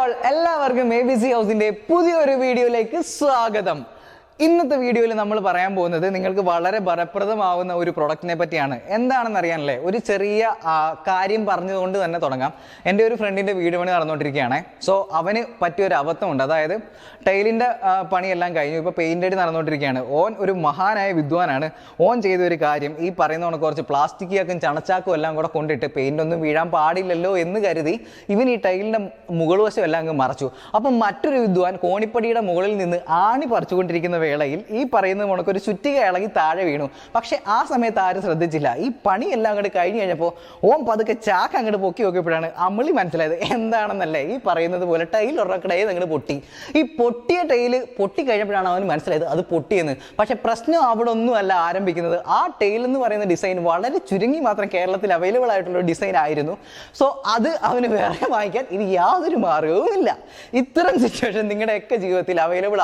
all, എല്ലാവർക്കും ABC ഹൗസിന്റെ പുതിയൊരു വീഡിയോയിലേക്ക് സ്വാഗതം. ഇന്നത്തെ വീഡിയോയിൽ നമ്മൾ പറയാൻ പോകുന്നത് നിങ്ങൾക്ക് വളരെ ഫലപ്രദമാവുന്ന ഒരു പ്രൊഡക്റ്റിനെ പറ്റിയാണ്. എന്താണെന്ന് അറിയാനല്ലേ, ഒരു ചെറിയ കാര്യം പറഞ്ഞതുകൊണ്ട് തന്നെ തുടങ്ങാം. എൻ്റെ ഒരു ഫ്രണ്ടിൻ്റെ വീട് പണി നടന്നുകൊണ്ടിരിക്കുകയാണ്. സോ അവന് പറ്റിയൊരു അബദ്ധമുണ്ട്. അതായത് ടൈലിൻ്റെ പണിയെല്ലാം കഴിഞ്ഞു, ഇപ്പോൾ പെയിൻ്റ് അടി നടന്നുകൊണ്ടിരിക്കുകയാണ്. ഓൻ ഒരു മഹാനായ വിദ്വാനാണ്. ഓൻ ചെയ്ത ഒരു കാര്യം, ഈ പറയുന്ന കുറച്ച് പ്ലാസ്റ്റിക് ചാക്കും ചണച്ചാക്കും എല്ലാം കൂടെ കൊണ്ടിട്ട് പെയിൻ്റ് ഒന്നും വീഴാൻ പാടില്ലല്ലോ എന്ന് കരുതി ഇവൻ ഈ ടൈലിൻ്റെ മുകൾ വശം എല്ലാം അങ്ങ് മറച്ചു. അപ്പം മറ്റൊരു വിദ്വാൻ കോണിപ്പടിയുടെ മുകളിൽ നിന്ന് ആണി പറിച്ചുകൊണ്ടിരിക്കുന്ന വേളയിൽ ഈ പറയുന്ന മുണക്കൊരു ചുറ്റിക ഇളകി താഴെ വീണു. പക്ഷെ ആ സമയത്ത് ആരും ശ്രദ്ധിച്ചില്ല. ഈ പണിയെല്ലാം അങ്ങോട്ട് കഴിഞ്ഞ് കഴിഞ്ഞപ്പോൾ ഓൻ പതുക്കെ ചാക്ക് അങ്ങോട്ട് പൊക്കി നോക്കിയപ്പോഴാണ് അമ്മളി മനസ്സിലായത് എന്താണെന്നല്ലേ. ഈ പറയുന്നത് പോലെ ടൈൽ ഉറക്കടയിൽ അങ്ങോട്ട് പൊട്ടി. ഈ പൊട്ടിയ ടൈല് പൊട്ടി കഴിഞ്ഞപ്പോഴാണ് അവന് മനസ്സിലായത് അത് പൊട്ടിയെന്ന്. പക്ഷെ പ്രശ്നം അവിടെ ഒന്നും അല്ല ആരംഭിക്കുന്നത്. ആ ടൈൽ എന്ന് പറയുന്ന ഡിസൈൻ വളരെ ചുരുങ്ങി മാത്രം കേരളത്തിൽ അവൈലബിൾ ആയിട്ടുള്ള ഡിസൈൻ ആയിരുന്നു. സോ അത് അവന് വേറെ വാങ്ങിക്കാൻ ഇനി യാതൊരു മാർഗവും ഇല്ല. ഇത്തരം സിറ്റുവേഷൻ നിങ്ങളുടെയൊക്കെ ജീവിതത്തിൽ അവൈലബിൾ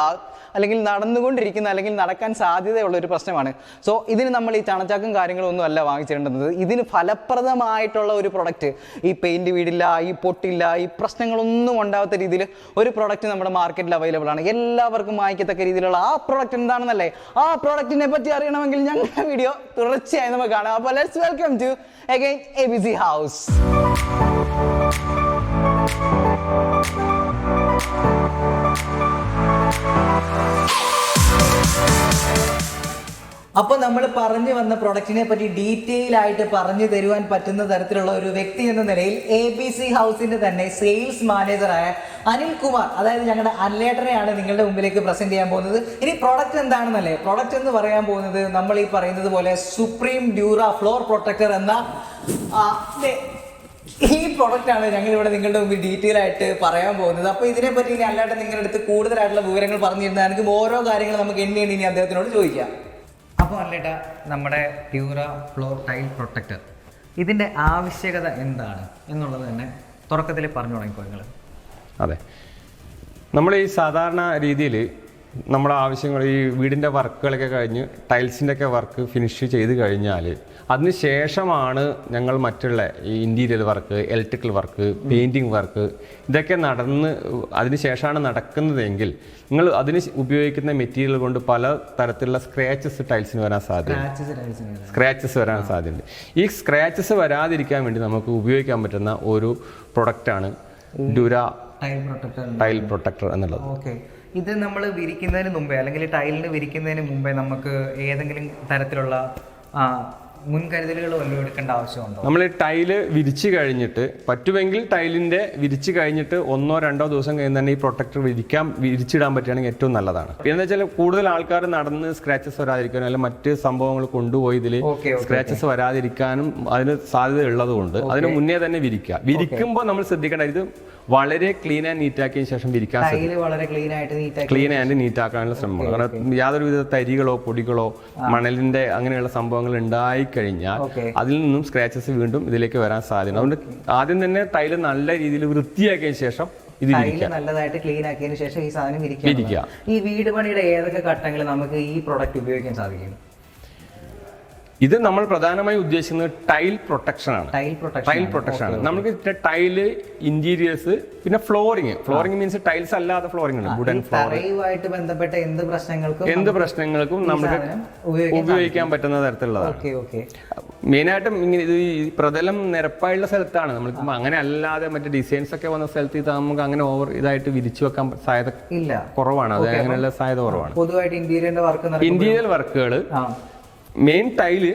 അല്ലെങ്കിൽ നടന്നുകൊണ്ടിരിക്കുന്ന അല്ലെങ്കിൽ നടക്കാൻ സാധ്യതയുള്ള ഒരു പ്രശ്നമാണ്. സോ ഇതിന് നമ്മൾ ഈ ചണച്ചാക്കും കാര്യങ്ങളും ഒന്നും അല്ല വാങ്ങിച്ചിടേണ്ടത്. ഇതിന് ഫലപ്രദമായിട്ടുള്ള ഒരു പ്രൊഡക്റ്റ്, ഈ പെയിന്റ് വീടില്ല, ഈ പൊട്ടില്ല, ഈ പ്രശ്നങ്ങളൊന്നും ഉണ്ടാവാത്ത രീതിയിൽ ഒരു പ്രൊഡക്റ്റ് നമ്മുടെ മാർക്കറ്റിൽ അവൈലബിൾ ആണ്. എല്ലാവർക്കും വാങ്ങിക്കത്തക്ക രീതിയിലുള്ള ആ പ്രൊഡക്റ്റ് എന്താണെന്നല്ലേ, ആ പ്രൊഡക്റ്റിനെ പറ്റി അറിയണമെങ്കിൽ ഞങ്ങളുടെ വീഡിയോ തുടർച്ചയായി നമുക്ക് കാണാം. അപ്പോൾ let's welcome to again ABC house. അപ്പോൾ നമ്മൾ പറഞ്ഞു വന്ന പ്രൊഡക്റ്റിനെ പറ്റി ഡീറ്റെയിൽ ആയിട്ട് പറഞ്ഞു തരുവാൻ പറ്റുന്ന തരത്തിലുള്ള ഒരു വ്യക്തി എന്ന നിലയിൽ ABC ഹൗസിന്റെ തന്നെ സെയിൽസ് മാനേജറായ അനിൽ കുമാർ, അതായത് ഞങ്ങളുടെ അനിലേട്ടനെയാണ് നിങ്ങളുടെ മുമ്പിലേക്ക് പ്രസന്റ് ചെയ്യാൻ പോകുന്നത്. ഇനി പ്രൊഡക്റ്റ് എന്താണെന്നല്ലേ, പ്രൊഡക്റ്റ് എന്ന് പറയാൻ പോകുന്നത് നമ്മൾ ഈ പറയുന്നത് പോലെ സുപ്രീം ഡ്യൂറ ഫ്ലോർ പ്രൊട്ടക്ടർ എന്ന ഈ പ്രൊഡക്റ്റ് ആണ് ഞങ്ങൾ ഇവിടെ നിങ്ങളുടെ മുമ്പിൽ ഡീറ്റെയിൽ ആയിട്ട് പറയാൻ പോകുന്നത്. അപ്പോൾ ഇതിനെപ്പറ്റി ഇനി അല്ലാണ്ട് നിങ്ങളുടെ അടുത്ത് കൂടുതലായിട്ടുള്ള വിവരങ്ങൾ പറഞ്ഞിരുന്നാൽ എനിക്ക് ഓരോ കാര്യങ്ങൾ നമുക്ക് എണ്ണിയാണ് ഇനി അദ്ദേഹത്തിനോട് ചോദിക്കാം. അപ്പോൾ അല്ലേട്ടാ, നമ്മുടെ ഡ്യൂറ ഫ്ലോർ ടൈൽ പ്രൊട്ടക്ടർ ഇതിൻ്റെ ആവശ്യകത എന്താണ് എന്നുള്ളത് തന്നെ തുടക്കത്തിൽ പറഞ്ഞു തുടങ്ങിക്കോ നിങ്ങൾ. അതെ, നമ്മൾ ഈ സാധാരണ രീതിയിൽ നമ്മുടെ ആവശ്യങ്ങൾ ഈ വീടിൻ്റെ വർക്കുകളൊക്കെ കഴിഞ്ഞ് ടൈൽസിൻ്റെ ഒക്കെ വർക്ക് ഫിനിഷ് ചെയ്ത് കഴിഞ്ഞാൽ അതിന് ശേഷമാണ് ഞങ്ങൾ മറ്റുള്ള ഈ interior work, electrical work, painting work ഇതൊക്കെ അതിന് ശേഷമാണ് നടക്കുന്നതെങ്കിൽ നിങ്ങൾ അതിന് ഉപയോഗിക്കുന്ന മെറ്റീരിയൽ കൊണ്ട് പല തരത്തിലുള്ള സ്ക്രാച്ചസ് ടൈൽസിന് വരാൻ സാധ്യതയുണ്ട്. ഈ സ്ക്രാച്ചസ് വരാതിരിക്കാൻ വേണ്ടി നമുക്ക് ഉപയോഗിക്കാൻ പറ്റുന്ന ഒരു പ്രൊഡക്റ്റാണ് ഡ്യൂറ ടൈൽ പ്രൊട്ടക്ടർ എന്നുള്ളത്. ഓക്കെ, ഇത് നമ്മൾ വിരിക്കുന്നതിന് മുമ്പേ അല്ലെങ്കിൽ ടൈലിന് വിരിക്കുന്നതിന് മുമ്പേ നമുക്ക് ഏതെങ്കിലും തരത്തിലുള്ള മുൻകരുതലുകൾ വല്ലതും എടുക്കേണ്ട ആവശ്യമുണ്ടോ? നമ്മൾ ഈ ടൈല് വിരിച്ചു കഴിഞ്ഞിട്ട് പറ്റുമെങ്കിൽ ടൈലിൻ്റെ വിരിച്ചു കഴിഞ്ഞിട്ട് 1-2 ദിവസം കഴിഞ്ഞ് തന്നെ ഈ പ്രൊട്ടക്ടർ വിരിച്ചിടാൻ പറ്റുകയാണെങ്കിൽ ഏറ്റവും നല്ലതാണ്. എന്ന് വെച്ചാൽ കൂടുതൽ ആൾക്കാർ നടന്ന് സ്ക്രാച്ചസ് വരാതിരിക്കാനും അല്ലെങ്കിൽ മറ്റ് സംഭവങ്ങൾ കൊണ്ടുപോയി ഇതിൽ സ്ക്രാച്ചസ് വരാതിരിക്കാനും അതിന് സാധ്യത ഉള്ളതുകൊണ്ട് അതിന് മുന്നേ തന്നെ വിരിക്കുമ്പോൾ നമ്മൾ ശ്രദ്ധിക്കേണ്ട ഇത് വളരെ ക്ലീൻ ആൻഡ് നീറ്റാക്കിയതിനു ശേഷം വിരിക്കാൻ ക്ലീൻ ആൻഡ് നീറ്റാക്കാനുള്ള ശ്രമം. കാരണം യാതൊരുവിധ തരികളോ പൊടികളോ മണലിന്റെ അങ്ങനെയുള്ള സംഭവങ്ങൾ ഉണ്ടായി കഴിഞ്ഞാൽ അതിൽ നിന്നും സ്ക്രാച്ചസ് വീണ്ടും ഇതിലേക്ക് വരാൻ സാധ്യത. അതുകൊണ്ട് ആദ്യം തന്നെ ടൈല് നല്ല രീതിയിൽ വൃത്തിയാക്കിയതിനു ശേഷം നല്ലതായിട്ട് ക്ലീൻ ആക്കിയതിനു ശേഷം ഈ സാധനം വിരിക്കുക. ഈ വീട് പണിയുടെ ഏതൊക്കെ ഘട്ടങ്ങളിൽ നമുക്ക് ഈ പ്രൊഡക്റ്റ് ഉപയോഗിക്കാൻ സാധിക്കും? ഇത് നമ്മൾ പ്രധാനമായും ഉദ്ദേശിക്കുന്നത് ടൈൽ പ്രൊട്ടക്ഷൻ ആണ്. നമുക്ക് ടൈല്, ഇന്റീരിയേഴ്സ്, പിന്നെ ഫ്ലോറിംഗ് മീൻസ് ടൈൽസ് അല്ലാതെ ഫ്ലോറിംഗ് ഉണ്ട്. വുഡൻ ഫ്ലോറുമായിട്ട് ബന്ധപ്പെട്ട എന്ത് പ്രശ്നങ്ങൾക്കും നമുക്ക് ഉപയോഗിക്കാൻ പറ്റുന്ന തരത്തിലുള്ളതാണ്. മെയിനായിട്ടും ഇങ്ങനെ ഇത് ഈ പ്രതലം നിരപ്പായുള്ള സ്ഥലത്താണ്. നമ്മൾക്ക് അങ്ങനെ അല്ലാതെ മറ്റേ ഡിസൈൻസ് ഒക്കെ വന്ന സ്ഥലത്ത് ഇത് നമുക്ക് അങ്ങനെ ഓവർ ഇതായിട്ട് വിരിച്ചു വെക്കാൻ സാധ്യത കുറവാണ്. അത് അങ്ങനെയുള്ള സാധ്യത കുറവാണ്. പൊതുവായിട്ട് ഇന്റീരിയർ വർക്കുകൾ, മെയിൻ ടൈല്,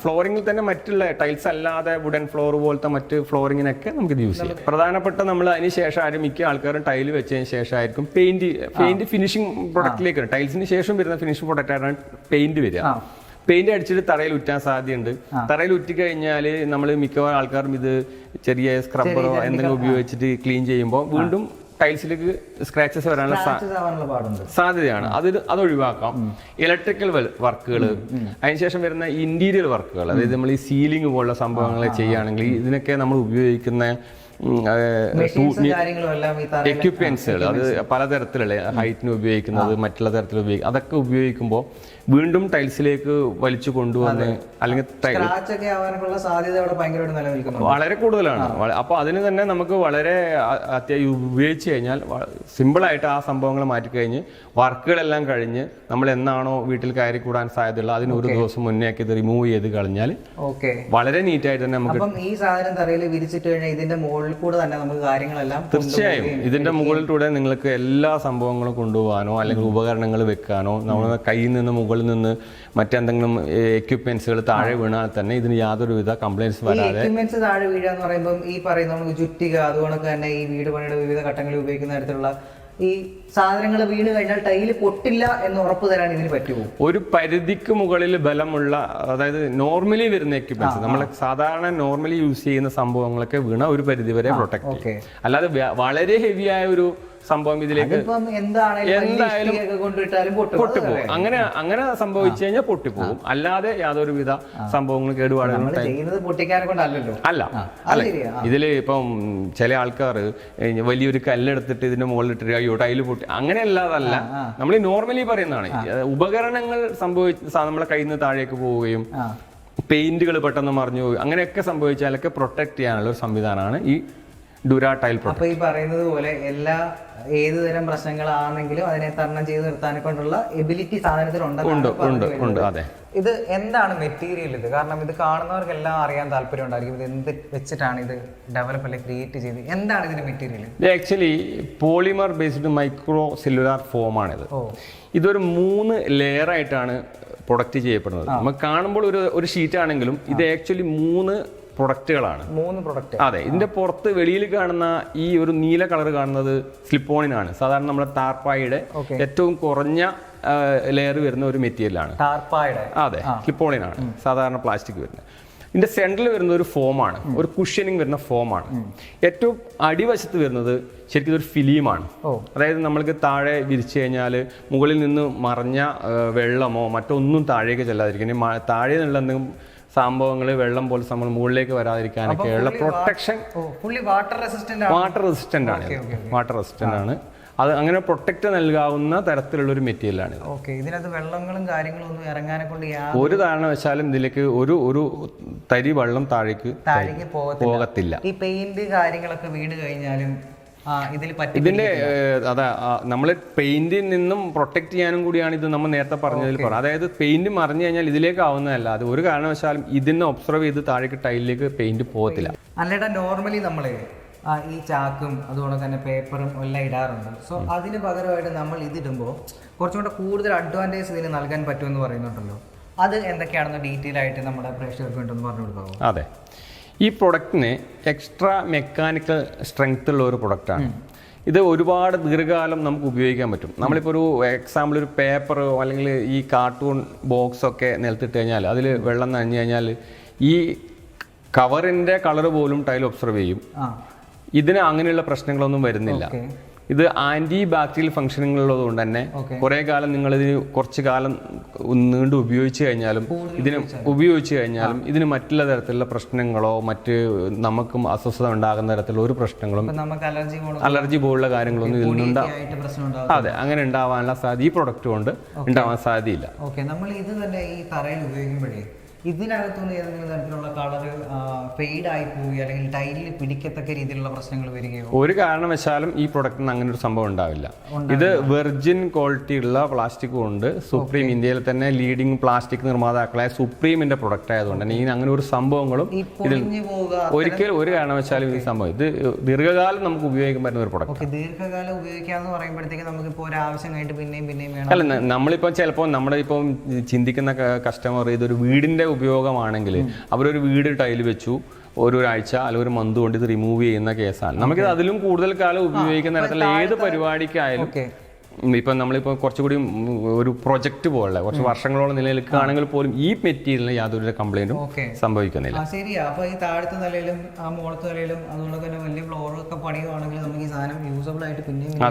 ഫ്ലോറിംഗിൽ തന്നെ മറ്റുള്ള ടൈൽസ് അല്ലാതെ വുഡൻ ഫ്ലോർ പോലത്തെ മറ്റ് ഫ്ലോറിങ്ങിനൊക്കെ നമുക്ക് ഇത് യൂസ് ചെയ്യാം. പ്രധാനപ്പെട്ട നമ്മൾ അതിന് ശേഷം മിക്ക ആൾക്കാരും ടൈല് വെച്ചതിന് ശേഷമായിരിക്കും പെയിന്റ് ഫിനിഷിംഗ് പ്രൊഡക്റ്റിലേക്ക് വരും. ടൈൽസിന് ശേഷം വരുന്ന ഫിനിഷിംഗ് പ്രൊഡക്റ്റായിട്ടാണ് പെയിന്റ് വരിക. പെയിന്റ് അടിച്ചിട്ട് തറയിൽ ഉറ്റാൻ സാധ്യതയുണ്ട്. തറയിൽ ഉറ്റിക്കഴിഞ്ഞാൽ നമ്മൾ മിക്കവാറും ആൾക്കാരും ഇത് ചെറിയ സ്ക്രബ്ബറോ എന്തെങ്കിലും ഉപയോഗിച്ചിട്ട് ക്ലീൻ ചെയ്യുമ്പോൾ വീണ്ടും ടൈൽസിലേക്ക് സ്ക്രാച്ചസ് വരാനുള്ള സാധ്യതയാണ്. അത് ഒഴിവാക്കാം. ഇലക്ട്രിക്കൽ വർക്കുകൾ, അതിനുശേഷം വരുന്ന ഇന്റീരിയർ വർക്കുകൾ, അതായത് നമ്മൾ ഈ സീലിംഗ് പോലുള്ള സംഭവങ്ങൾ ചെയ്യുകയാണെങ്കിൽ ഇതിനൊക്കെ നമ്മൾ ഉപയോഗിക്കുന്ന എക്യുപ്മെന്റ്സുകൾ, അത് പലതരത്തിലുള്ള ഹൈറ്റിന് ഉപയോഗിക്കുന്നത്, മറ്റുള്ള തരത്തിൽ ഉപയോഗിക്കുന്നത്, അതൊക്കെ ഉപയോഗിക്കുമ്പോൾ വീണ്ടും ടൈൽസിലേക്ക് വലിച്ചു കൊണ്ടുവന്ന് അല്ലെങ്കിൽ വളരെ കൂടുതലാണ്. അപ്പോൾ അതിന് തന്നെ നമുക്ക് വളരെ ഉപയോഗിച്ച് കഴിഞ്ഞാൽ സിമ്പിളായിട്ട് ആ സംഭവങ്ങൾ മാറ്റിക്കഴിഞ്ഞ് വർക്കുകളെല്ലാം കഴിഞ്ഞ് നമ്മൾ എന്നാണോ വീട്ടിൽ കയറി കൂടാൻ സാധ്യതയുള്ള അതിന് ഒരു ദിവസം മുന്നേ ഒക്കെ ഇത് റിമൂവ് ചെയ്ത് കളഞ്ഞാൽ വളരെ നീറ്റായിട്ട് തന്നെ നമുക്ക് ഈ സാധനം തറയിൽ വിരിച്ചിട്ട് കഴിഞ്ഞാൽ ഇതിന്റെ മുകളിൽ കൂടെ തന്നെ നമുക്ക് കാര്യങ്ങളെല്ലാം തീർച്ചയായും ഇതിന്റെ മുകളിലൂടെ നിങ്ങൾക്ക് എല്ലാ സംഭവങ്ങളും കൊണ്ടുപോകാനോ അല്ലെങ്കിൽ ഉപകരണങ്ങൾ വെക്കാനോ നമ്മുടെ കയ്യിൽ നിന്ന് മുകളിൽ നിന്ന് മറ്റെന്തെങ്കിലും എക്യുപ്മെന്റ്സുകൾ താഴെ വീണാൽ തന്നെ ഇതിന് യാതൊരുവിധ കംപ്ലൈൻസ് വരാതെ. എക്യുപ്മെന്റ്സ് താഴെ വീഴുക എന്ന് പറയുമ്പോൾ ഈ പറയുന്ന നമുക്ക് ചുറ്റിക അതുകൊണ്ട് തന്നെ ഈ വീട് പണിയുടെ വിവിധ ഘട്ടങ്ങളിൽ ഉപയോഗിക്കുന്ന തരത്തിലുള്ള ഈ സാധനങ്ങൾ വീണ് കഴിഞ്ഞാൽ ടൈല് പൊട്ടില്ല എന്ന് ഉറപ്പ് തരാൻ ഇതിന് പറ്റുമോ? ഒരു പരിധിക്ക് മുകളിൽ ബലമുള്ള, അതായത് നോർമലി വരുന്ന എക്യുപ്മെന്റ്സ്, നമ്മൾ സാധാരണ നോർമലി യൂസ് ചെയ്യുന്ന സംഭവങ്ങളൊക്കെ വീണ ഒരു പരിധി വരെ പ്രൊട്ടക്ട് ചെയ്യും. അല്ലാതെ വളരെ ഹെവിയായ ഒരു സംഭവം ഇതിലേക്ക് എന്തായാലും പൊട്ടിപ്പോകും. അങ്ങനെ സംഭവിച്ചു കഴിഞ്ഞാൽ പൊട്ടിപ്പോകും. അല്ലാതെ യാതൊരുവിധ സംഭവങ്ങളും കേടുപാടുകളും അല്ല. ഇതില് ഇപ്പം ചില ആൾക്കാർ വലിയൊരു കല്ലെടുത്തിട്ട് ഇതിന്റെ മുകളിലിട്ട് അയ്യോ ടൈല് പൊട്ടി, അങ്ങനെ അല്ലാതല്ല. നമ്മൾ നോർമലി പറയുന്നതാണ്. ഉപകരണങ്ങൾ നമ്മളെ കയ്യിൽ നിന്ന് താഴേക്ക് പോവുകയും പെയിന്റുകൾ പെട്ടെന്ന് മറിഞ്ഞു പോവുകയും അങ്ങനെയൊക്കെ സംഭവിച്ചാലൊക്കെ പ്രൊട്ടക്ട് ചെയ്യാനുള്ള ഒരു സംവിധാനമാണ് ഈ ഡുരാ ടൈൽ പ്രൊട്ടക്ട്. അപ്പൊ ഈ പറയുന്നത് പോലെ ഏത് തരം പ്രശ്നങ്ങളാണെങ്കിലും അതിനെ തരണം ചെയ്ത് നിർത്താനെ കൊണ്ടുള്ള എബിലിറ്റി സാധനത്തിനുണ്ട്. അതെ. ഇത് എന്താണ് മെറ്റീരിയൽ? ഇത് കാരണം ഇത് കാണുന്നവർക്കെല്ലാം അറിയാൻ താല്പര്യം ഉണ്ടായിരിക്കും. ഇത് എന്ത് വെച്ചിട്ടാണ് ഇത് ഡെവലപ്പ് അല്ലെങ്കിൽ ക്രിയേറ്റ് ചെയ്ത്? എന്താണ് ഇതിന്റെ മെറ്റീരിയൽ? ഇത് actually polymer based micro cellular form ആണിത്. ഇതൊരു 3 ലെയർ ആയിട്ടാണ് പ്രൊഡക്റ്റ് ചെയ്യപ്പെടുന്നത്. നമുക്ക് കാണുമ്പോൾ ഒരു ഷീറ്റ് ആണെങ്കിലും ഇത് ആക്ച്വലി 3 പ്രൊഡക്റ്റുകളാണ്. 3 പ്രൊഡക്റ്റ്. അതെ. ഇതിന്റെ പുറത്ത് വെളിയിൽ കാണുന്ന ഈ ഒരു നീല കളർ കാണുന്നത് സ്ലിപ്പോണിനാണ്. സാധാരണ നമ്മുടെ ടാർപ്പായുടെ ഏറ്റവും കുറഞ്ഞ ലെയർ വരുന്ന ഒരു മെറ്റീരിയലാണ് ടാർപ്പായുടെ. അതെ, സ്ലിപ്പോണിനാണ് സാധാരണ പ്ലാസ്റ്റിക് വരുന്നത്. ഇതിന്റെ സെന്ററിൽ വരുന്ന ഒരു ഫോമാണ്, ഒരു കുഷ്യനിങ് വരുന്ന ഫോമാണ്. ഏറ്റവും അടിവശത്ത് വരുന്നത് ശരിക്കും ഇതൊരു ഫിലിമാണ്. അതായത് നമ്മൾക്ക് താഴെ വിരിച്ചു കഴിഞ്ഞാൽ മുകളിൽ നിന്ന് മറിഞ്ഞ വെള്ളമോ മറ്റൊന്നും താഴേക്ക് ചെല്ലാതിരിക്കും. താഴെ നിന്നുള്ള എന്തെങ്കിലും സംഭവങ്ങൾ വെള്ളം പോലെ സംഭവം മുകളിലേക്ക് വരാതിരിക്കാനൊക്കെയുള്ള പ്രൊട്ടക്ഷൻ. വാട്ടർ റെസിസ്റ്റന്റ് ആണ്. അത് അങ്ങനെ പ്രൊട്ടക്ട് നൽകാവുന്ന തരത്തിലുള്ള ഒരു മെറ്റീരിയലാണ്. ഇതിനകത്ത് വെള്ളങ്ങളും കാര്യങ്ങളും ഒന്നും ഇറങ്ങാനെ കൊണ്ട് ഒരു കാരണവശാലും ഇതിലേക്ക് ഒരു തരി വെള്ളം താഴേക്ക് പോകത്തില്ല. ഈ പെയിന്റ് കാര്യങ്ങളൊക്കെ വീട് കഴിഞ്ഞാലും ഇതിന്റെ അതാ നമ്മൾ പെയിന്റിൽ നിന്നും പ്രൊട്ടക്ട് ചെയ്യാനും കൂടിയാണ് ഇത് നമ്മൾ നേരത്തെ പറഞ്ഞതിൽ പറഞ്ഞത്. അതായത് പെയിന്റ് മറിഞ്ഞു കഴിഞ്ഞാൽ ഇതിലേക്ക് ആവുന്നതല്ല. അത് ഒരു കാരണവശാലും ഇതിനെ ഒബ്സർവ് ചെയ്ത് താഴേക്ക് ടൈലിലേക്ക് പെയിന്റ് പോകത്തില്ല. അല്ലേടാ, നോർമലി നമ്മള് ഈ ചാക്കും അതുപോലെ തന്നെ പേപ്പറും എല്ലാം ഇടാറുണ്ട്. സോ അതിന് പകരമായിട്ട് നമ്മൾ ഇതിടുമ്പോൾ കുറച്ചുകൂടെ കൂടുതൽ അഡ്വാൻറ്റേജ് ഇതിന് നൽകാൻ പറ്റുമെന്ന് പറയുന്നുണ്ടല്ലോ. അത് എന്തൊക്കെയാണെന്ന് ഡീറ്റെയിൽ ആയിട്ട് നമ്മുടെ പ്രേക്ഷകർക്ക് വേണ്ടി പറഞ്ഞു കൊടുക്കാമോ? അതെ. ഈ പ്രൊഡക്റ്റിന് എക്സ്ട്രാ മെക്കാനിക്കൽ സ്ട്രെങ്ത് ഉള്ള ഒരു പ്രൊഡക്റ്റാണ്. ഇത് ഒരുപാട് ദീർഘകാലം നമുക്ക് ഉപയോഗിക്കാൻ പറ്റും. നമ്മളിപ്പോൾ ഒരു എക്സാമ്പിൾ ഒരു പേപ്പറോ അല്ലെങ്കിൽ ഈ കാർട്ടൂൺ ബോക്സൊക്കെ നിലത്തിട്ട് കഴിഞ്ഞാൽ അതിൽ വെള്ളം നനഞ്ഞു കഴിഞ്ഞാൽ ഈ കവറിൻ്റെ കളർ പോലും ടൈൽ ഒബ്സർവ് ചെയ്യും. ഇതിന് അങ്ങനെയുള്ള പ്രശ്നങ്ങളൊന്നും വരുന്നില്ല. ഇത് ആന്റി ബാക്ടീരിയൽ ഫംഗ്ഷനിങ് ഉള്ളതുകൊണ്ട് തന്നെ കുറെ കാലം നിങ്ങളിതിന് കുറച്ച് കാലം നീണ്ടു ഉപയോഗിച്ചു കഴിഞ്ഞാലും ഇതിന് മറ്റുള്ള തരത്തിലുള്ള പ്രശ്നങ്ങളോ മറ്റ് നമുക്കും അസ്വസ്ഥത ഉണ്ടാകുന്ന തരത്തിലുള്ള ഒരു പ്രശ്നങ്ങളും അലർജി പോലുള്ള കാര്യങ്ങളൊന്നും ഇതിനുണ്ടാവും. അതെ, അങ്ങനെ ഉണ്ടാവാനുള്ള സാധ്യത ഈ പ്രൊഡക്റ്റ് കൊണ്ട് ഉണ്ടാവാൻ സാധ്യതയില്ല. നമ്മൾ ഇത് തന്നെ ഈ തറയിൽ ഉപയോഗിക്കുമ്പോഴേ ഇതിനകത്തുനിന്ന് ഏതെങ്കിലും തരത്തിലുള്ള കളർ ഫെയ്ഡ് ആയി പോയി അല്ലെങ്കിൽ ടൈലിൽ പിടിക്കത്തക്ക രീതിയിലുള്ള പ്രശ്നങ്ങൾ വരികയോ? ഒരു കാരണവശാലും ഈ പ്രൊഡക്റ്റിന് അങ്ങനെ ഒരു സംഭവം ഉണ്ടാവില്ല. ഇത് വെർജിൻ ക്വാളിറ്റി ഉള്ള പ്ലാസ്റ്റിക് കൊണ്ട് സുപ്രീം, ഇന്ത്യയിൽ തന്നെ ലീഡിംഗ് പ്ലാസ്റ്റിക് നിർമ്മാതാക്കളായ സുപ്രീമിന്റെ പ്രൊഡക്റ്റ് ആയതുകൊണ്ട് തന്നെ ഇനി അങ്ങനെ ഒരു സംഭവങ്ങളും ഇതിൽ ഒരിക്കലും ഒരു കാരണവശാലും ഈ സംഭവം ഇത് ദീർഘകാലം നമുക്ക് ഉപയോഗിക്കാൻ പറ്റുന്ന ഒരു പ്രൊഡക്റ്റ്. ദീർഘകാലം ഉപയോഗിക്കാന്ന് പറയുമ്പോഴത്തേക്ക് നമുക്കിപ്പോൾ ഒരു ആവശ്യം കഴിഞ്ഞിട്ട് പിന്നെയും വേണം. അല്ല, നമ്മളിപ്പോൾ ചിലപ്പോൾ നമ്മുടെ ഇപ്പം ചിന്തിക്കുന്ന കസ്റ്റമർ ഇതൊരു വീടിന്റെ ഉപയോഗമാണെങ്കിൽ അവരൊരു വീട് ടൈൽ വെച്ചു ഒരാഴ്ച അല്ലെങ്കിൽ ഒരു മന്ത് കൊണ്ട് ഇത് റിമൂവ് ചെയ്യുന്ന കേസാണ്. നമുക്കിത് അതിലും കൂടുതൽ കാലം ഉപയോഗിക്കുന്ന തരത്തിലുള്ള ഏത് പരിപാടിക്കായാലും ഇപ്പം നമ്മളിപ്പോൾ കുറച്ചുകൂടി ഒരു പ്രൊജക്ട് പോലുള്ള കുറച്ച് വർഷങ്ങളോളം നിലനിൽക്കുകയാണെങ്കിൽ പോലും ഈ മെറ്റീരിയലിന് യാതൊരു കംപ്ലൈന്റും സംഭവിക്കുന്നില്ല. ശരിയാ. അപ്പൊ ഈ താഴത്തെ നിലയിലും ആ മുകളത്തെ നിലയിലും അതുകൊണ്ട് തന്നെ വലിയ ഫ്ലോറൊക്കെ പണിയുവാണെങ്കിൽ നമുക്ക് ഈ സാധനം യൂസബിൾ ആയിട്ട് പിന്നെയും.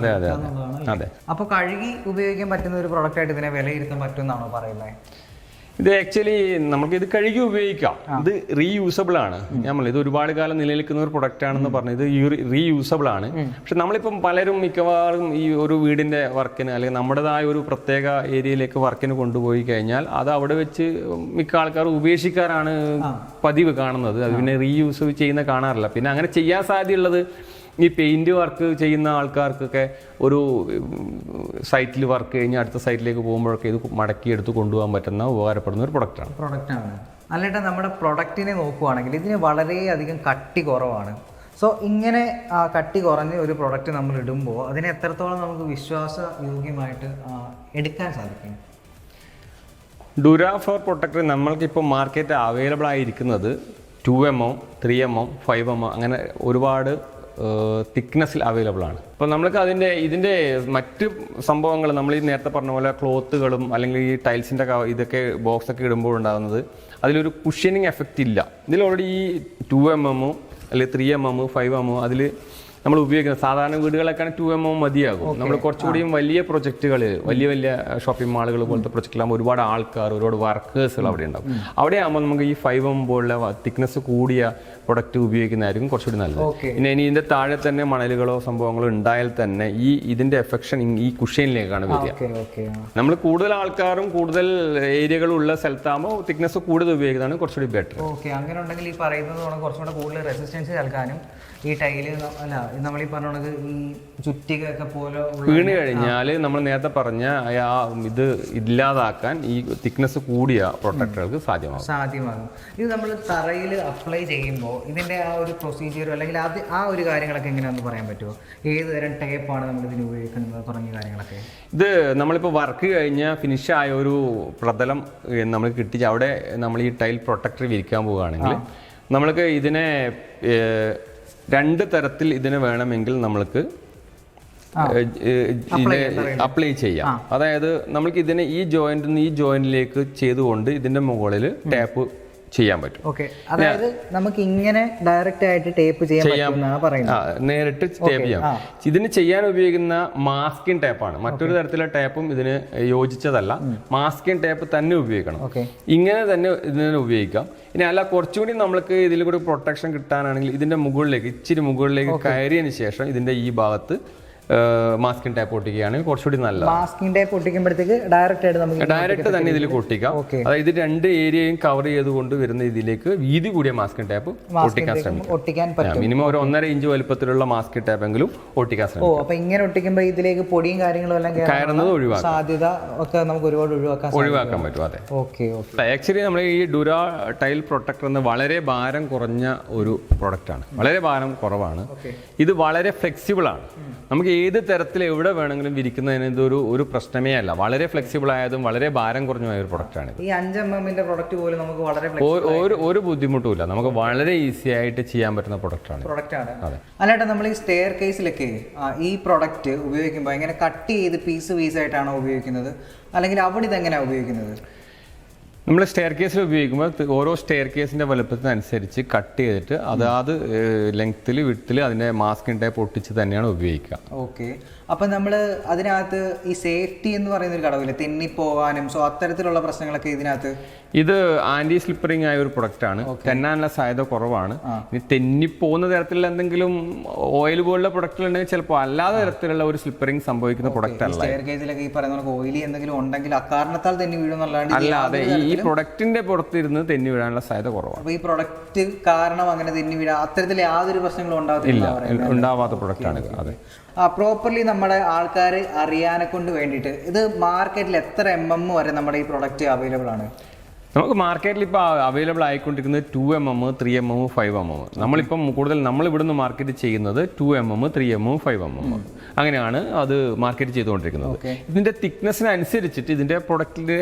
അതെ. അപ്പൊ കഴുകി ഉപയോഗിക്കാൻ പറ്റുന്ന ഒരു പ്രൊഡക്റ്റ് ആയിട്ട് ഇതിനെ വിലയിരുത്താൻ പറ്റുമെന്നാണോ പറയുന്നത്? ഇത് ആക്ച്വലി നമുക്ക് ഇത് കഴുകി ഉപയോഗിക്കാം. ഇത് റീയൂസബിൾ ആണ്. ഇത് ഒരുപാട് കാലം നിലനിൽക്കുന്ന ഒരു പ്രൊഡക്റ്റ് ആണെന്ന് പറഞ്ഞു. ഇത് റീയൂസബിൾ ആണ്. പക്ഷെ നമ്മളിപ്പം പലരും മിക്കവാറും ഈ ഒരു വീടിന്റെ വർക്കിന് അല്ലെങ്കിൽ നമ്മുടേതായ ഒരു പ്രത്യേക ഏരിയയിലേക്ക് വർക്കിന് കൊണ്ടുപോയി കഴിഞ്ഞാൽ അത് അവിടെ വെച്ച് മിക്ക ആൾക്കാരും ഉപേക്ഷിക്കാറാണ് പതിവ് കാണുന്നത്. അത് പിന്നെ റീയൂസ് ചെയ്യുന്ന കാണാറില്ല. പിന്നെ അങ്ങനെ ചെയ്യാൻ സാധ്യതയുള്ളത് ഈ പെയിന്റ് വർക്ക് ചെയ്യുന്ന ആൾക്കാർക്കൊക്കെ ഒരു സൈറ്റിൽ വർക്ക് കഴിഞ്ഞ് അടുത്ത സൈറ്റിലേക്ക് പോകുമ്പോഴൊക്കെ ഇത് മടക്കി എടുത്ത് കൊണ്ടുപോകാൻ പറ്റുന്ന ഉപകാരപ്പെടുന്ന ഒരു പ്രൊഡക്റ്റാണ്. അല്ലേട്ടാ, നമ്മുടെ പ്രൊഡക്റ്റിനെ നോക്കുവാണെങ്കിൽ ഇതിന് വളരെയധികം കട്ടി കുറവാണ്. സോ ഇങ്ങനെ കട്ടി കുറഞ്ഞ ഒരു പ്രൊഡക്റ്റ് നമ്മൾ ഇടുമ്പോൾ അതിനെ എത്രത്തോളം നമുക്ക് വിശ്വാസയോഗ്യമായിട്ട് എടുക്കാൻ സാധിക്കും? ഡുര ഫ്ലോർ പ്രൊട്ടക്ടർ നമ്മൾക്കിപ്പോൾ മാർക്കറ്റ് അവൈലബിൾ ആയിരിക്കുന്നത് 2mm, 3mm, 5mm അങ്ങനെ ഒരുപാട് തിക്നെസ്സിൽ അവൈലബിൾ ആണ്. അപ്പോൾ നമ്മൾക്ക് ഇതിൻ്റെ മറ്റ് സംഭവങ്ങൾ നമ്മൾ ഈ നേരത്തെ പറഞ്ഞ പോലെ ക്ലോത്തുകളും അല്ലെങ്കിൽ ഈ ടൈൽസിൻ്റെ ഇതൊക്കെ ബോക്സൊക്കെ ഇടുമ്പോൾ ഉണ്ടാകുന്നത് അതിലൊരു കുഷ്യനിങ് എഫക്റ്റ് ഇല്ല. ഇതിൽ ഓൾറെഡി ഈ 2mm അല്ലെങ്കിൽ 3mm, 5mm അതിൽ നമ്മൾ ഉപയോഗിക്കുന്നത് സാധാരണ വീടുകളൊക്കെ 2mm മതിയാകും. നമ്മൾ കുറച്ചുകൂടിയും വലിയ പ്രൊജക്റ്റുകൾ, വലിയ വലിയ ഷോപ്പിംഗ് മാളുകൾ പോലത്തെ പ്രൊജക്റ്റിലാകുമ്പോൾ ഒരുപാട് ആൾക്കാർ, ഒരുപാട് വർക്കേഴ്സുകൾ അവിടെ ഉണ്ടാകും. അവിടെ ആകുമ്പോൾ നമുക്ക് ഈ 5mm പോലുള്ള തിക്നെസ് കൂടിയ പ്രൊഡക്റ്റ് ഉപയോഗിക്കുന്നതായിരിക്കും കുറച്ചുകൂടി നല്ലത്. പിന്നെ ഇനി ഇതിൻ്റെ താഴെ തന്നെ മണലുകളോ സംഭവങ്ങളോ ഉണ്ടായാൽ തന്നെ ഇതിൻ്റെ എഫക്ഷൻ ഈ കുഷ്യനിലേക്കാണ് വരിക. നമ്മൾ കൂടുതൽ ആൾക്കാരും കൂടുതൽ ഏരിയകളും ഉള്ള സ്ഥലത്താകുമ്പോൾ തിക്നെസ് കൂടുതൽ ഉപയോഗിക്കുന്നതാണ് കുറച്ചുകൂടി ബെറ്റർ. അങ്ങനെ ഉണ്ടെങ്കിൽ ഈ പറയുന്നത് കുറച്ചുകൂടെ കൂടുതൽ റെസിസ്റ്റൻസ് നൽകാനും ഈ ടൈല് അല്ല നമ്മൾ ഈ പറഞ്ഞത് ഈ ചുറ്റികയൊക്കെ പോലെ വീണ് കഴിഞ്ഞാൽ നമ്മൾ നേരത്തെ പറഞ്ഞ ഇത് ഇല്ലാതാക്കാൻ ഈ തിക്നെസ് കൂടിയ പ്രൊട്ടക്ടറുകൾക്ക് സാധ്യമാകും. ഇത് നമ്മൾ തറയിൽ അപ്ലൈ ചെയ്യുമ്പോൾ ഇതിന്റെ ആ ഒരു പ്രൊസീജിയർ അല്ലെങ്കിൽ ആ ഒരു കാര്യങ്ങളൊക്കെ എങ്ങനെയാണെന്ന് പറയാൻ പറ്റുമോ? ഏത് തരം ടേപ്പാണ് നമ്മൾ ഇതിന് ഉപയോഗിക്കുന്നത് തുടങ്ങിയ കാര്യങ്ങളൊക്കെ? ഇത് നമ്മളിപ്പോൾ വർക്ക് കഴിഞ്ഞ ഫിനിഷ് ആയ ഒരു പ്രതലം നമ്മൾ കിട്ടിച്ച് അവിടെ നമ്മൾ ഈ ടൈൽ പ്രൊട്ടക്ടർ വിരിക്കാൻ പോവുകയാണെങ്കിൽ നമ്മൾക്ക് ഇതിനെ 2 തരത്തിൽ ഇതിന് വേണമെങ്കിൽ നമ്മൾക്ക് അപ്ലൈ ചെയ്യാം. അതായത് നമ്മൾക്ക് ഇതിനെ ഈ ജോയിന്റിൽ നിന്ന് ഈ ജോയിന്റിലേക്ക് ചെയ്തുകൊണ്ട് ഇതിന്റെ മുകളിൽ ടാപ്പ് ചെയ്യാൻ പറ്റും. അതായത് നമുക്ക് ഇങ്ങനെ ഡയറക്റ്റ് ആയിട്ട് ടേപ്പ് ചെയ്യാൻ നേരിട്ട് ടേപ്പ് ചെയ്യാം. ഇതിന് ചെയ്യാൻ ഉപയോഗിക്കുന്ന മാസ്കിംഗ് ടേപ്പാണ്. മറ്റൊരു തരത്തിലുള്ള ടേപ്പും ഇതിന് യോജിച്ചതല്ല. മാസ്കിംഗ് ടേപ്പ് തന്നെ ഉപയോഗിക്കണം. ഇങ്ങനെ തന്നെ ഇതിനെ ഉപയോഗിക്കാം. ഇനി അല്ല കുറച്ചുകൂടി നമ്മൾക്ക് ഇതിൽ കൂടി പ്രൊട്ടക്ഷൻ കിട്ടാനാണെങ്കിൽ ഇതിന്റെ മുകളിലേക്ക് ഇച്ചിരി മുകളിലേക്ക് കയറിയതിന് ശേഷം ഇതിന്റെ ഈ ഭാഗത്ത് മാസ്കിംഗ് ടേപ്പ് ഒട്ടിക്കുകയാണെങ്കിൽ കുറച്ചുകൂടി നല്ലത്. മാസ്കിംഗ് ടേപ്പ് ഒട്ടിക്കുമ്പോഴത്തേക്ക് ഡയറക്റ്റ് തന്നെ ഇതിൽ ഒട്ടിക്കാം. അതായത് 2 ഏരിയയും കവർ ചെയ്തുകൊണ്ട് വരുന്ന ഇതിലേക്ക് വീതി കൂടിയ മാസ്കിംഗ് ടേപ്പ് ഒട്ടിക്കാൻ ശ്രമിക്കാം. മിനിമം ഒരു 1.5 ഇഞ്ച് വലുപ്പത്തിലുള്ള മാസ്കിംഗ് ടേപ്പ് എങ്കിലും ഒട്ടിക്കാൻ ശ്രമിക്കാം. അപ്പൊ ഇങ്ങനെ ഒട്ടിക്കുമ്പോൾ ഇതിലേക്ക് പൊടിയും കാര്യങ്ങളും എല്ലാം കയറുന്നത് സാധ്യത ഒക്കെ നമുക്ക് ഒരുപാട് ഒഴിവാക്കാൻ പറ്റും. അതെ. ആക്ച്വലി നമ്മൾ ഈ ഡുര ടൈൽ പ്രൊട്ടക്ടർ എന്ന വളരെ ഭാരം കുറഞ്ഞ ഒരു പ്രൊഡക്റ്റ് ആണ്. വളരെ ഭാരം കുറവാണ്. ഇത് വളരെ ഫ്ലെക്സിബിൾ ആണ്. നമുക്ക് ഏത് തരത്തിൽ എവിടെ വേണമെങ്കിലും വിരിക്കുന്നതിന് ഇതൊരു ഒരു പ്രശ്നമേ അല്ല. വളരെ ഫ്ലെക്സിബിൾ ആയതും വളരെ ഭാരം കുറഞ്ഞ ഒരു പ്രൊഡക്റ്റാണ്. ഈ 5mm പ്രൊഡക്റ്റ് പോലും നമുക്ക് വളരെ ഒരു ബുദ്ധിമുട്ടുമില്ല. നമുക്ക് വളരെ ഈസി ആയിട്ട് ചെയ്യാൻ പറ്റുന്ന പ്രൊഡക്റ്റാണ്. അല്ലാണ്ട് നമ്മൾ ഈ സ്റ്റെയർ കേസിലൊക്കെ ഈ പ്രൊഡക്റ്റ് ഉപയോഗിക്കുമ്പോൾ എങ്ങനെ കട്ട് ചെയ്ത് പീസ് ആയിട്ടാണോ ഉപയോഗിക്കുന്നത്, അല്ലെങ്കിൽ അവിടെ ഇതെങ്ങനെയാണ് ഉപയോഗിക്കുന്നത്? നമ്മൾ സ്റ്റെയർ കേസിൽ ഉപയോഗിക്കുമ്പോൾ ഓരോ സ്റ്റെയർ കേസിൻ്റെ വലുപ്പത്തിനനുസരിച്ച് കട്ട് ചെയ്തിട്ട് അതാത് ലെങ്ത്തിൽ വിട്ടിൽ അതിൻ്റെ മാസ്കിംഗ് ടേപ്പ് ഒട്ടിച്ച് തന്നെയാണ് ഉപയോഗിക്കുക. അപ്പം നമ്മൾ അതിനകത്ത് ഈ സേഫ്റ്റി എന്ന് പറയുന്ന ഒരു ഘടകമില്ല, തെന്നിപ്പോകാനും സോ അത്തരത്തിലുള്ള പ്രശ്നങ്ങളൊക്കെ ഇതിനകത്ത്? ഇത് ആന്റി സ്ലിപ്പറിംഗ് ആയ ഒരു പ്രൊഡക്റ്റാണ്. തെന്നാനുള്ള സാധ്യത കുറവാണ്. ഇനി തെന്നിപ്പോകുന്ന തരത്തിലുള്ള എന്തെങ്കിലും ഓയിൽ പോലുള്ള പ്രൊഡക്റ്റുകൾ ഉണ്ടെങ്കിൽ ചിലപ്പോൾ അല്ലാതെ തരത്തിലുള്ള ഒരു സ്ലിപ്പറിംഗ് സംഭവിക്കുന്ന പ്രൊഡക്റ്റ് അല്ല. ഈ പറയുന്ന ഓയിലി എന്തെങ്കിലും ഉണ്ടെങ്കിൽ അക്കാരണത്താൽ തെന്നി വീഴുന്നല്ലാണ്ട് അല്ലാതെ ഈ പ്രൊഡക്റ്റിന്റെ പുറത്തിരുന്ന് തെന്നി വീഴാനുള്ള സാധ്യത കുറവാണ്. ഈ പ്രൊഡക്റ്റ് കാരണം അങ്ങനെ തെന്നി വീഴാൻ അത്തരത്തിൽ യാതൊരു പ്രശ്നങ്ങളും ഉണ്ടാവാത്ത പ്രൊഡക്റ്റാണ്. അതെ. പ്രോപ്പർലി നമ്മുടെ ആൾക്കാർ അറിയാനെ കൊണ്ട് വേണ്ടിയിട്ട് ഇത് മാർക്കറ്റിൽ എത്ര mm വരെ നമ്മുടെ ഈ പ്രൊഡക്റ്റ് അവൈലബിൾ ആണ്? നമുക്ക് മാർക്കറ്റിൽ ഇപ്പോൾ അവൈലബിൾ ആയിക്കൊണ്ടിരിക്കുന്നത് 2mm, 3mm, 5mm. നമ്മളിപ്പം കൂടുതൽ നമ്മൾ ഇവിടുന്ന് മാർക്കറ്റ് ചെയ്യുന്നത് 2mm, 3mm, 5mm അങ്ങനെയാണ് അത് മാർക്കറ്റ് ചെയ്തുകൊണ്ടിരിക്കുന്നത്. ഇതിന്റെ തിക്നെസ്സിനനുസരിച്ചിട്ട് ഇതിന്റെ പ്രൊഡക്റ്റിന്റെ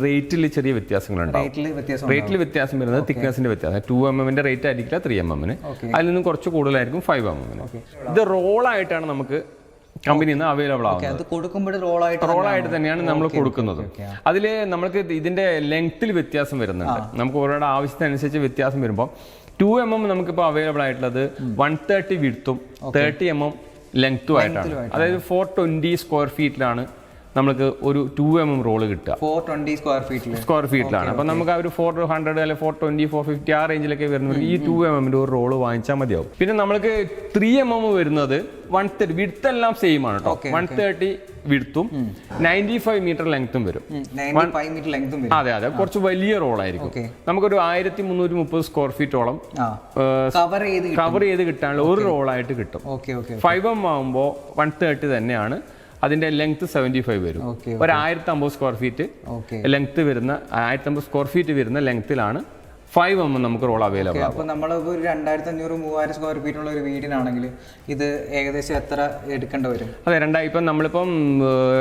റേറ്റിൽ ചെറിയ വ്യത്യാസങ്ങളുണ്ടാവും. റേറ്റിൽ വ്യത്യാസം വരുന്നത് തിക്നെസ്സിന്റെ വ്യത്യാസം. 2mm റേറ്റ് ആയിരിക്കില്ല 3mm, അതിൽ നിന്നും കുറച്ച് കൂടുതലായിരിക്കും 5mm. ഇത് റോളായിട്ടാണ് നമുക്ക് കമ്പനിയിൽ നിന്ന് അവൈലബിൾ ആവുന്നത്. റോളായിട്ട് തന്നെയാണ് നമ്മൾ കൊടുക്കുന്നത്. അതിൽ നമ്മൾക്ക് ഇതിന്റെ ലെങ്ത്തിൽ വ്യത്യാസം വരുന്നുണ്ട്. നമുക്ക് ഓരോരുടെ ആവശ്യത്തിനനുസരിച്ച് വ്യത്യാസം വരുമ്പോൾ 2mm നമുക്കിപ്പോൾ അവൈലബിൾ ആയിട്ടുള്ളത് 130 വിഡ്ത്തും 30mm ലെങ്ത്തും ആയിട്ടാണ്. അതായത് 420 സ്ക്വയർ ഫീറ്റിലാണ് നമുക്ക് ഒരു 2 mm റോള് കിട്ടുക. 420 സ്ക്വയർ ഫീറ്റിലാണ്. അപ്പോൾ നമുക്ക് ആ ഒരു 400 അല്ലെങ്കിൽ 420 450 ആ റേഞ്ചിലൊക്കെ വരുന്നത് ഈ 2 mm ഒരു റോള് വാങ്ങിച്ചാൽ മതിയാവും. പിന്നെ നമ്മൾക്ക് 3 mm വരുന്നത് 130 വിഡ്ത്ത് എല്ലാം സെയിം ആണ് കേട്ടോ. 130 വിഡ്ത്തും 95 മീറ്റർ ലെങ്ത്തും വരും. അതെ അതെ, കുറച്ച് വലിയ റോളായിരിക്കും. നമുക്കൊരു 1330 സ്ക്വയർ ഫീറ്റോളം കവർ ചെയ്ത് കിട്ടാനുള്ള ഒരു റോളായിട്ട് കിട്ടും. 5 mm ആകുമ്പോൾ 130 തന്നെയാണ്. അതിന്റെ ലെങ്ത് 75 വരും. ഒരു 1050 സ്ക്വയർ ഫീറ്റ് ലെങ്ത് വരുന്ന 1050 സ്ക്വയർ ഫീറ്റ് വരുന്ന ലെങ്ത്തിലാണ് 5 mm നമുക്ക് റോൾ അവൈലബിൾ. അപ്പോൾ നമ്മൾ ഒരു 2500-3000 സ്ക്വയർ ഫീറ്റുള്ള ഒരു വീടിനാണെങ്കിൽ ഇത് ഏകദേശം എത്ര എടുക്കേണ്ടി വരും? അതെ, ഇപ്പം നമ്മളിപ്പം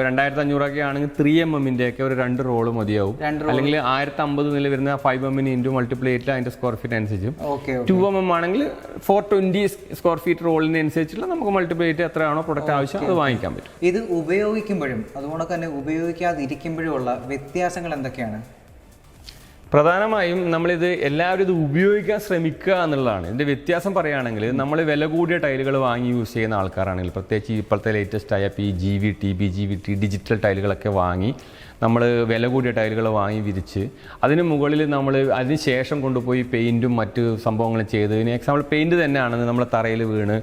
2500 ഒക്കെ ആണെങ്കിൽ 3 mm ഒക്കെ ഒരു 2 റോള് മതിയാവും. അല്ലെങ്കിൽ 1050 നില വരുന്ന 5 mm ഇൻറ്റു മൾട്ടിപ്ലൈ ചെയ്തിട്ട് അതിന്റെ സ്ക്വയർ ഫീറ്റ് അനുസരിച്ചും 2 mm ആണെങ്കിൽ 420 സ്ക്വയർ ഫീറ്റ് റോളിന് അനുസരിച്ചുള്ള നമുക്ക് മൾട്ടിപ്ലൈ ചെയ്തിട്ട് എത്രയാണോ പ്രൊഡക്റ്റ് ആവശ്യം അത് വാങ്ങിക്കാൻ പറ്റും. ഇത് ഉപയോഗിക്കുമ്പോഴും അതുകൊണ്ട് തന്നെ ഉപയോഗിക്കാതിരിക്കുമ്പോഴും ഉള്ള വ്യത്യാസങ്ങൾ എന്തൊക്കെയാണ്? പ്രധാനമായും നമ്മളിത് എല്ലാവരും ഇത് ഉപയോഗിക്കാൻ ശ്രമിക്കുക എന്നുള്ളതാണ്. ഇതിൻ്റെ വ്യത്യാസം പറയുകയാണെങ്കിൽ നമ്മൾ വില കൂടിയ ടൈലുകൾ വാങ്ങി യൂസ് ചെയ്യുന്ന ആൾക്കാരാണെങ്കിൽ, പ്രത്യേകിച്ച് ഇപ്പോഴത്തെ ലേറ്റസ്റ്റ് ആയ GVT BGVT ഡിജിറ്റൽ ടൈലുകളൊക്കെ വാങ്ങി നമ്മൾ വില കൂടിയ ടൈലുകൾ വാങ്ങി വിരിച്ച് അതിന് മുകളിൽ നമ്മൾ അതിന് ശേഷം കൊണ്ടുപോയി പെയിൻറ്റും മറ്റ് സംഭവങ്ങളും ചെയ്ത്, ഇനി എക്സാമ്പിൾ പെയിൻറ്റ് തന്നെയാണെന്ന് നമ്മൾ തറയിൽ വീണ്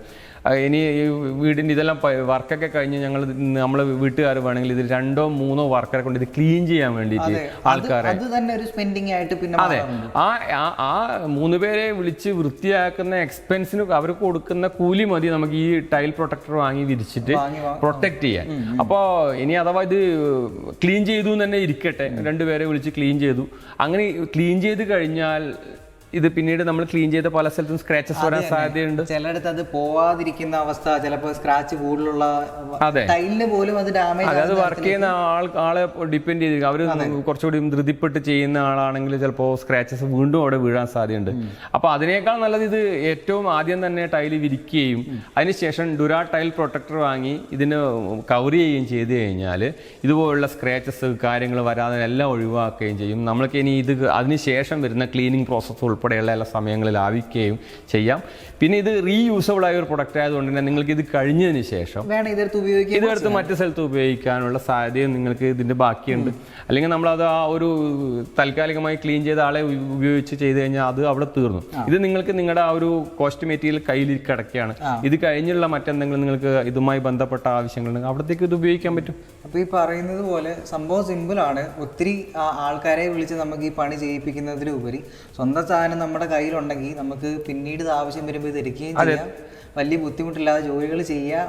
ഇനി ഈ വീടിൻ്റെ ഇതെല്ലാം വർക്കൊക്കെ കഴിഞ്ഞ് നമ്മൾ വീട്ടുകാർ വേണമെങ്കിൽ ഇത് 2-3 വർക്കറെ കൊണ്ട് ഇത് ക്ലീൻ ചെയ്യാൻ വേണ്ടിയിട്ട് ആൾക്കാരെ അതെ ആ 3 പേരെ വിളിച്ച് വൃത്തിയാക്കുന്ന എക്സ്പെൻസിന് അവർ കൊടുക്കുന്ന കൂലി മതി നമുക്ക് ഈ ടൈൽ പ്രൊട്ടക്ടർ വാങ്ങി വിരിച്ചിട്ട് പ്രൊട്ടക്ട് ചെയ്യാൻ. അപ്പോൾ ഇനി അഥവാ ഇത് ക്ലീൻ ചെയ്തു എന്ന് തന്നെ ഇരിക്കട്ടെ, 2 പേരെ വിളിച്ച് ക്ലീൻ ചെയ്തു, അങ്ങനെ ക്ലീൻ ചെയ്ത് കഴിഞ്ഞാൽ ഇത് പിന്നീട് നമ്മൾ ക്ലീൻ ചെയ്ത പല സ്ഥലത്തും സ്ക്രാച്ചസ് വരാൻ സാധ്യതയുണ്ട്. ചിലയിടത്ത് അത് പോവാതിരിക്കുന്ന അവസ്ഥ, ചിലപ്പോൾ സ്ക്രാച്ച് കൂടുതലുള്ള ടൈലിന് പോലും അത് ഡാമേജ്. അത് വർക്ക് ചെയ്യുന്ന ആളെ ഡിപ്പെൻഡ് ചെയ്തിരിക്കും. അവർ കുറച്ചുകൂടി ധൃതിപ്പെട്ട് ചെയ്യുന്ന ആളാണെങ്കിൽ ചിലപ്പോൾ സ്ക്രാച്ചസ് വീണ്ടും അവിടെ വീഴാൻ സാധ്യതയുണ്ട്. അപ്പോൾ അതിനേക്കാൾ നല്ലത് ഇത് ഏറ്റവും ആദ്യം തന്നെ ടൈല് വിരിക്കുകയും അതിനുശേഷം ഡുരാ ടൈൽ പ്രൊട്ടക്ടർ വാങ്ങി ഇതിന് കവർ ചെയ്യുകയും ചെയ്ത് കഴിഞ്ഞാൽ ഇതുപോലുള്ള സ്ക്രാച്ചസ് കാര്യങ്ങൾ വരാതെ എല്ലാം ഒഴിവാക്കുകയും ചെയ്യും. നമ്മൾക്ക് ഇനി ഇത് അതിനുശേഷം വരുന്ന ക്ലീനിങ് പ്രോസസ്സ് ഉൾപ്പെടെയുള്ള എല്ലാ സമയങ്ങളിൽ ആവിക്കുകയും ചെയ്യാം. പിന്നെ ഇത് റീയൂസബിൾ ആയ ഒരു പ്രൊഡക്റ്റ് ആയതുകൊണ്ട് തന്നെ നിങ്ങൾക്ക് ഇത് കഴിഞ്ഞതിന് ശേഷം ഇതെടുത്ത് മറ്റു സ്ഥലത്ത് ഉപയോഗിക്കാനുള്ള സാധ്യതയും നിങ്ങൾക്ക് ഇതിൻ്റെ ബാക്കിയുണ്ട്. അല്ലെങ്കിൽ നമ്മളത് ആ ഒരു താൽക്കാലികമായി ക്ലീൻ ചെയ്ത ആളെ ഉപയോഗിച്ച് ചെയ്ത് കഴിഞ്ഞാൽ അത് അവിടെ തീർന്നു. ഇത് നിങ്ങൾക്ക് നിങ്ങളുടെ ആ ഒരു കോസ്റ്റ് മെറ്റീരിയൽ കയ്യിൽ കിടക്കുകയാണ്. ഇത് കഴിഞ്ഞുള്ള മറ്റെന്തെങ്കിലും നിങ്ങൾക്ക് ഇതുമായി ബന്ധപ്പെട്ട ആവശ്യങ്ങളുണ്ടെങ്കിൽ അവിടത്തേക്ക് ഇത് ഉപയോഗിക്കാൻ പറ്റും. അപ്പോൾ ഈ പറയുന്നത് പോലെ സംഭവം സിമ്പിളാണ്. ഒത്തിരി ആൾക്കാരെ വിളിച്ച് നമുക്ക് ഈ പണി ചെയ്യിപ്പിക്കുന്നതിലുപരി സ്വന്തം സാധനം നമ്മുടെ കയ്യിലുണ്ടെങ്കിൽ നമുക്ക് പിന്നീട് ഇത് ആവശ്യം വരുമ്പോൾ ഇത് എടുക്കുകയും ചെയ്യാം. വലിയ ബുദ്ധിമുട്ടില്ലാതെ ജോലികൾ ചെയ്യാം,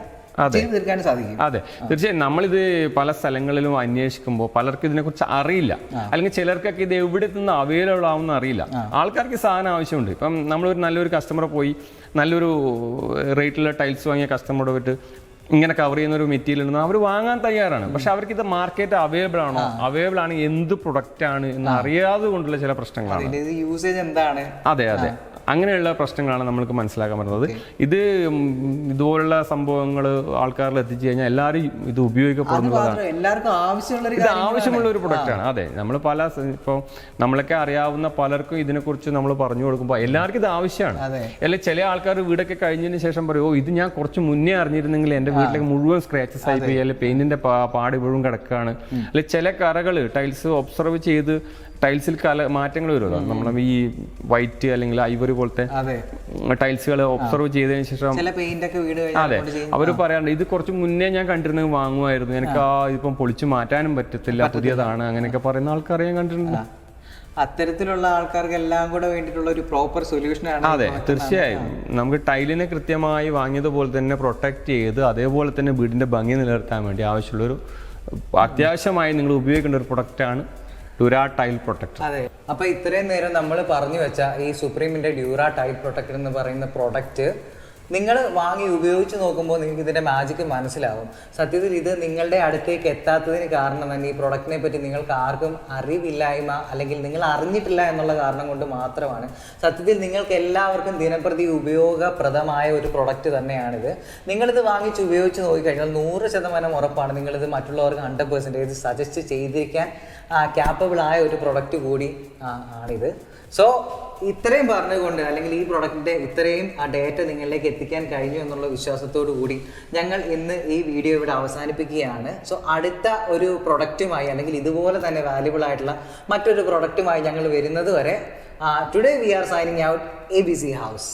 തീർക്കാനും സാധിക്കും. അതെ, തീർച്ചയായും. നമ്മളിത് പല സ്ഥലങ്ങളിലും അന്വേഷിക്കുമ്പോൾ പലർക്കും ഇതിനെക്കുറിച്ച് അറിയില്ല, അല്ലെങ്കിൽ ചിലർക്കൊക്കെ ഇത് എവിടെ നിന്ന് അവൈലബിൾ ആവുമെന്ന് അറിയില്ല. ആൾക്കാർക്ക് സാധനം ആവശ്യമുണ്ട്. ഇപ്പം നമ്മളൊരു നല്ലൊരു കസ്റ്റമറെ പോയി നല്ലൊരു റേറ്റിലുള്ള ടൈൽസ് വാങ്ങിയ കസ്റ്റമറോട് പോയിട്ട് ഇങ്ങനെ കവർ ചെയ്യുന്ന ഒരു മെറ്റീരിയൽ ഉണ്ടെന്ന് അവർ വാങ്ങാൻ തയ്യാറാണ്. പക്ഷെ അവർക്ക് ഇത് മാർക്കറ്റ് അവൈലബിൾ ആണോ, അവൈലബിൾ ആണ് എന്ത് പ്രൊഡക്റ്റ് ആണ് എന്ന് അറിയാതെ കൊണ്ടുള്ള ചില പ്രശ്നങ്ങളാണ്. യൂസേജ് എന്താണ്? അതെ അതെ, അങ്ങനെയുള്ള പ്രശ്നങ്ങളാണ് നമ്മൾക്ക് മനസ്സിലാക്കാൻ പറ്റുന്നത്. ഇത് ഇതുപോലുള്ള സംഭവങ്ങൾ ആൾക്കാരിൽ എത്തിച്ചു കഴിഞ്ഞാൽ എല്ലാവരും ഇത് ഉപയോഗിക്കപ്പെടുന്നതാണ്. ഇത് ആവശ്യമുള്ള ഒരു പ്രൊഡക്റ്റാണ്. അതെ, നമ്മൾ പല ഇപ്പോൾ നമ്മളൊക്കെ അറിയാവുന്ന പലർക്കും ഇതിനെക്കുറിച്ച് നമ്മൾ പറഞ്ഞു കൊടുക്കുമ്പോൾ എല്ലാവർക്കും ഇത് ആവശ്യമാണ്. അല്ലെങ്കിൽ ചില ആൾക്കാർ വീടൊക്കെ കഴിഞ്ഞതിന് ശേഷം പറയും, ഇത് ഞാൻ കുറച്ച് മുന്നേ അറിഞ്ഞിരുന്നെങ്കിൽ എൻ്റെ വീട്ടിലേക്ക് മുഴുവൻ സ്ക്രാച്ചസ് ആയി പോയി, അല്ലെങ്കിൽ പെയിന്റിന്റെ പാട് ഇപ്പോഴും കിടക്കുകയാണ്, അല്ലെങ്കിൽ ചില കറകൾ ടൈൽസ് ഒബ്സർവ് ചെയ്ത് ടൈൽസിൽ മാറ്റങ്ങൾ വരുമല്ലോ. നമ്മൾ ഈ വൈറ്റ് അല്ലെങ്കിൽ ഐവറി പോലത്തെ ടൈൽസുകൾ ഒബ്സർവ് ചെയ്തതിന് ശേഷം അതെ അവർ പറയാറുണ്ട്, ഇത് കുറച്ച് മുന്നേ ഞാൻ കണ്ടിരുന്നെങ്കിൽ വാങ്ങുമായിരുന്നു, എനിക്ക് ഇപ്പം പൊളിച്ചു മാറ്റാനും പറ്റത്തില്ല, പുതിയതാണ്, അങ്ങനെയൊക്കെ പറയുന്ന ആൾക്കാരെ ഞാൻ കണ്ടിട്ടുണ്ട്. അത്തരത്തിലുള്ള ആൾക്കാർക്ക് എല്ലാം കൂടെ വേണ്ടിയിട്ടുള്ള ഒരു പ്രോപ്പർ സൊല്യൂഷനാണ്. അതെ, തീർച്ചയായും. നമുക്ക് ടൈലിനെ കൃത്യമായി വാങ്ങിയതുപോലെ തന്നെ പ്രൊട്ടക്ട് ചെയ്ത് അതേപോലെ തന്നെ വീടിന്റെ ഭംഗി നിലനിർത്താൻ വേണ്ടി ആവശ്യമുള്ളൊരു അത്യാവശ്യമായി നിങ്ങൾ ഉപയോഗിക്കേണ്ട ഒരു പ്രൊഡക്റ്റാണ് ഡ്യൂറാ ടൈൽ പ്രൊട്ടക്ടർ. അതെ, അപ്പോൾ ഇത്രയും നേരം നമ്മൾ പറഞ്ഞു വെച്ച ഈ സുപ്രീമിന്റെ ഡ്യൂറാ ടൈൽ പ്രൊട്ടക്ടർ എന്ന് പറയുന്ന പ്രൊഡക്റ്റ് നിങ്ങൾ വാങ്ങി ഉപയോഗിച്ച് നോക്കുമ്പോൾ നിങ്ങൾക്ക് ഇതിൻ്റെ മാജിക്ക് മനസ്സിലാവും. സത്യത്തിൽ ഇത് നിങ്ങളുടെ അടുത്തേക്ക് എത്താത്തതിന് കാരണം തന്നെ ഈ പ്രൊഡക്റ്റിനെ പറ്റി നിങ്ങൾക്ക് ആർക്കും അറിവില്ലായ്മ അല്ലെങ്കിൽ നിങ്ങൾ അറിഞ്ഞിട്ടില്ല എന്നുള്ള കാരണം കൊണ്ട് മാത്രമാണ്. സത്യത്തിൽ നിങ്ങൾക്ക് എല്ലാവർക്കും ദിനപ്രതി ഉപയോഗപ്രദമായ ഒരു പ്രൊഡക്റ്റ് തന്നെയാണിത്. നിങ്ങളിത് വാങ്ങിച്ച് ഉപയോഗിച്ച് നോക്കിക്കഴിഞ്ഞാൽ 100% ഉറപ്പാണ് നിങ്ങളിത് മറ്റുള്ളവർക്ക് 100% സജസ്റ്റ് ചെയ്തിരിക്കാൻ ക്യാപ്പബിൾ ആയ ഒരു പ്രൊഡക്റ്റ് കൂടി ആണിത്. സോ ഇത്രയും പറഞ്ഞുകൊണ്ട് അല്ലെങ്കിൽ ഈ പ്രൊഡക്റ്റിൻ്റെ ഇത്രയും ഡേറ്റ നിങ്ങളിലേക്ക് എത്തിക്കാൻ കഴിഞ്ഞു എന്നുള്ള വിശ്വാസത്തോടു കൂടി ഞങ്ങൾ ഇന്ന് ഈ വീഡിയോ ഇവിടെ അവസാനിപ്പിക്കുകയാണ്. സോ അടുത്ത ഒരു പ്രൊഡക്റ്റുമായി അല്ലെങ്കിൽ ഇതുപോലെ തന്നെ വാല്യുബിൾ ആയിട്ടുള്ള മറ്റൊരു പ്രൊഡക്റ്റുമായി ഞങ്ങൾ വരുന്നത് വരെ today we are signing out ABC House.